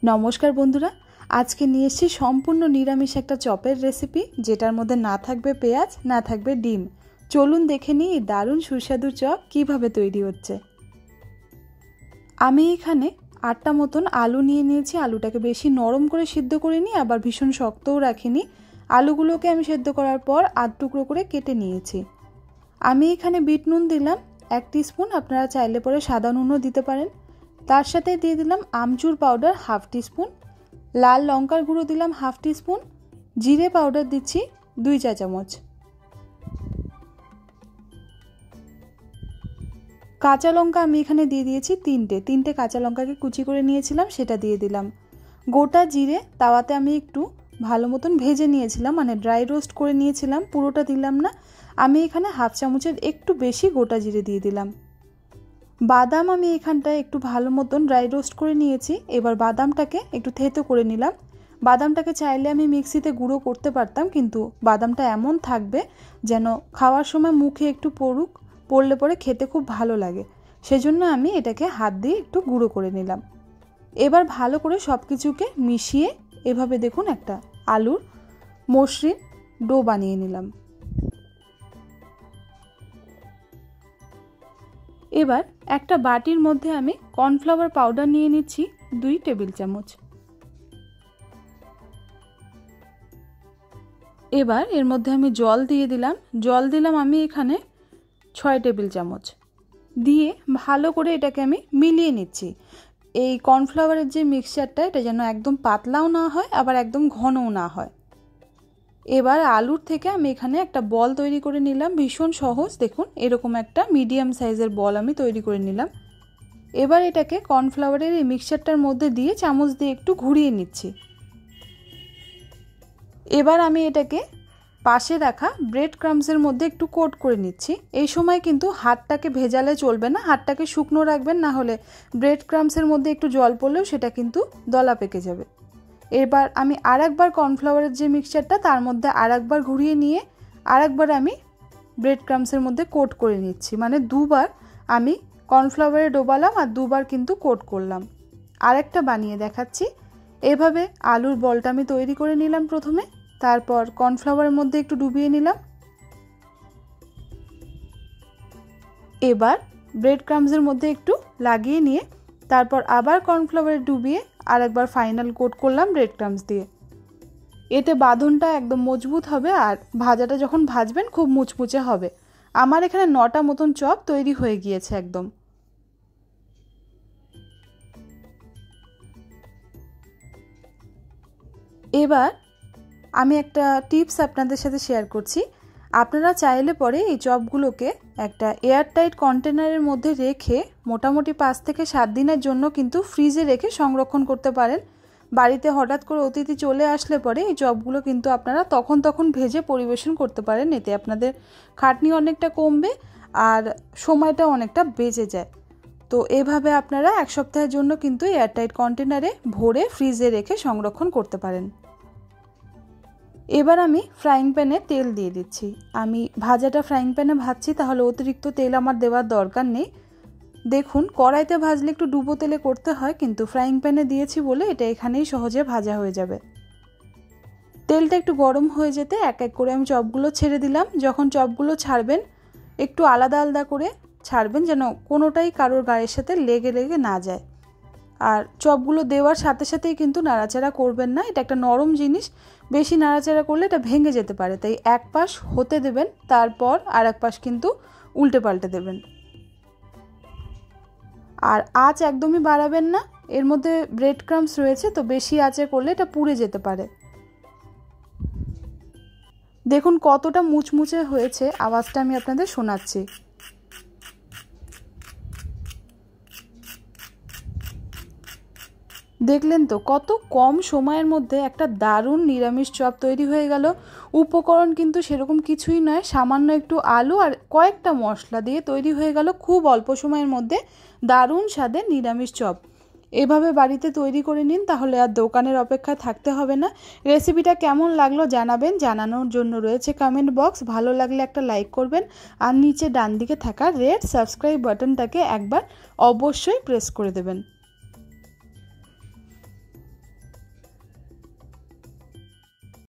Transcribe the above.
नमस्कार बंधुरा आज के निये एसेछि सम्पूर्ण निरामिष एक चपेर रेसिपि जेटार मध्य ना थाकबे पेঁয়াজ ना थाकबे डिम। चलुन देखे निই दारुण सुस्वादु चप किभाबे तैरी होच्छे। आमी एखाने 8टा मतन आलू निये निয়েছি। आलूटाके बेशी नरम करे सिद्ध करिনি आबार भीषण शक्तও राखिনি। आलूगुलोके आमी सिद्ध करार पर 8 टुकरो करे केटे निয়েছি। आमी एखाने बीट नुन दिलाम 1 टीस्पुन, आपनारा चाइले परे सादा नुनও दिते पारेन। तार साथे दिए दिलाम आमचूर पाउडार हाफ टीस्पुन, लाल लंकार गुঁড়ো दिलाम हाफ टीस्पुन, जिरे पाउडार दिচ্ছি 2 चा चामच, काँचा लंका आमी एखाने दिए दिएছি 3টে काँचा लंकाके कुचि करे निয়েছিলাম সেটা দিয়ে দিলাম। গোটা জিরে তাওয়াতে আমি একটু ভালো মতন ভেজে নিয়েছিলাম, মানে ড্রাই রোস্ট করে নিয়েছিলাম, পুরোটা দিলাম না। আমি এখানে হাফ চামচের একটু বেশি গোটা জিরে দিয়ে দিলাম। বাদাম আমি এখানটায় একটু ভালো মতন ড্রাই রোস্ট করে নিয়েছি। এবার বাদামটাকে একটু থেতো করে নিলাম। বাদামটাকে চাইলে আমি মিক্সিতে গুঁড়ো করতে পারতাম, কিন্তু বাদামটা এমন থাকবে যেন খাওয়ার সময় মুখে একটু পড়লে পরে খেতে খুব ভালো লাগে, সেজন্য আমি এটাকে হাত দিয়ে একটু গুঁড়ো করে নিলাম। এবার ভালো করে সব কিছুকে মিশিয়ে এভাবে দেখুন একটা আলুর মসৃণ ডো বানিয়ে নিলাম। এবার একটা বাটির মধ্যে আমি কর্নফ্লাওয়ার পাউডার নিয়ে নিচ্ছি 2 টেবিল চামচ। এবার এর মধ্যে আমি জল দিয়ে দিলাম আমি এখানে 6 টেবিল চামচ দিয়ে ভালো করে এটাকে আমি মিলিয়ে নিচ্ছি। এই কর্নফ্লাওয়ারের যে মিক্সচারটা এটা যেন একদম পাতলাও না হয় আবার একদম ঘনও না হয়। এবার আলুর থেকে আমি এখানে একটা বল তৈরি করে নিলাম, ভীষণ সহজ। দেখুন এরকম একটা মিডিয়াম সাইজের বল আমি তৈরি করে নিলাম। এবার এটাকে কর্নফ্লাওয়ারের এই মিক্সচারটার মধ্যে দিয়ে চামচ দিয়ে একটু ঘুরিয়ে নিচ্ছি। এবার আমি এটাকে পাশে রাখা ব্রেড ক্রাম্বসের মধ্যে একটু কোট করে নিচ্ছি। এই সময় কিন্তু হাতটাকে ভেজালে চলবে না, হাতটাকে শুকনো রাখবেন, না হলে ব্রেড ক্রাম্বসের মধ্যে একটু জল পড়লেও সেটা কিন্তু দলা পেকে যাবে। এবার আমি আরেকবার কর্নফ্লাওয়ারের যে মিক্সচারটা তার মধ্যে আরেকবার ঘুরিয়ে নিয়ে আরেকবার আমি ব্রেড ক্রাম্বসের মধ্যে কোট করে নিচ্ছি, মানে দুবার আমি কর্নফ্লাওয়ারে ডোবালাম আর দুবার কিন্তু কোট করলাম। আরেকটা বানিয়ে দেখাচ্ছি। এভাবে আলুর বলটা আমি তৈরি করে নিলাম প্রথমে, তারপর কর্নফ্লাওয়ারের মধ্যে একটু ডুবিয়ে নিলাম। এবার ব্রেড ক্রাম্বসের মধ্যে একটু লাগিয়ে নিয়ে তারপর আবার কর্নফ্লাওয়ারে ডুবিয়ে আরেকবার ফাইনাল কোট করলাম ব্রেড ক্রাম্বস দিয়ে। এতে বাঁধনটা একদম মজবুত হবে আর ভাজাটা যখন ভাজবেন খুব মুচমুচে হবে। আমার এখানে 9টা মতন চপ তৈরি হয়ে গিয়েছে একদম। এবার আমি একটা টিপস আপনাদের সাথে শেয়ার করছি। আপনারা চাইলে পরে এই চপগুলোকে একটা এয়ারটাইট কন্টেনারের মধ্যে রেখে মোটামুটি 5 থেকে 7 দিনের জন্য কিন্তু ফ্রিজে রেখে সংরক্ষণ করতে পারেন। বাড়িতে হঠাৎ করে অতিথি চলে আসলে পরে এই চপগুলো কিন্তু আপনারা তখন ভেজে পরিবেশন করতে পারেন। এতে আপনাদের খাটনি অনেকটা কমবে আর সময়টা অনেকটা বেঁচে যায়। তো এভাবে আপনারা 1 সপ্তাহের জন্য কিন্তু এয়ারটাইট কন্টেনারে ভরে ফ্রিজে রেখে সংরক্ষণ করতে পারেন। এবার আমি ফ্রাইং প্যানে তেল দিয়ে দিচ্ছি। আমি ভাজাটা ফ্রাইং প্যানে ভাজছি, তাহলে অতিরিক্ত তেল আমার দেওয়ার দরকার নেই। দেখুন কড়াইতে ভাজলে একটু ডুবো তেলে করতে হয়, কিন্তু ফ্রাইং প্যানে দিয়েছি বলে এটা এখানেই সহজে ভাজা হয়ে যাবে। তেলটা একটু গরম হয়ে যেতে এক এক করে আমি চপগুলো ছেড়ে দিলাম। যখন চপগুলো ছাড়বেন একটু আলাদা আলাদা করে ছাড়বেন, যেন কোনোটাই কারোর গায়ের সাথে লেগে না যায়। আর চপগুলো দেওয়ার সাথে সাথেই কিন্তু নাড়াচাড়া করবেন না, এটা একটা নরম জিনিস, বেশি নাড়াচাড়া করলে এটা ভেঙে যেতে পারে। তাই এক পাশ হতে দেবেন, তারপর আর এক পাশ কিন্তু উল্টে পাল্টে দেবেন। আর আঁচ একদমই বাড়াবেন না, এর মধ্যে ব্রেড ক্রাম্বস রয়েছে, তো বেশি আঁচে করলে এটা পুড়ে যেতে পারে। দেখুন কতটা মুচমুচে হয়েছে, আওয়াজটা আমি আপনাদের শোনাচ্ছি। দেখলেন তো কত কম সময়ের মধ্যে একটা দারুণ নিরামিষ চপ তৈরি হয়ে গেল। উপকরণ কিন্তু সেরকম কিছুই নয়, সামান্য একটু আলু আর কয়েকটা মশলা দিয়ে তৈরি হয়ে গেল খুব অল্প সময়ের মধ্যে দারুণ স্বাদের নিরামিষ চপ। এভাবে বাড়িতে তৈরি করে নিন, তাহলে আর দোকানের অপেক্ষায় থাকতে হবে না। রেসিপিটা কেমন লাগলো জানাবেন, জানানোর জন্য রয়েছে কমেন্ট বক্স। ভালো লাগলে একটা লাইক করবেন আর নিচে ডান দিকে থাকা রেড সাবস্ক্রাইব বাটনটাকে একবার অবশ্যই প্রেস করে দেবেন।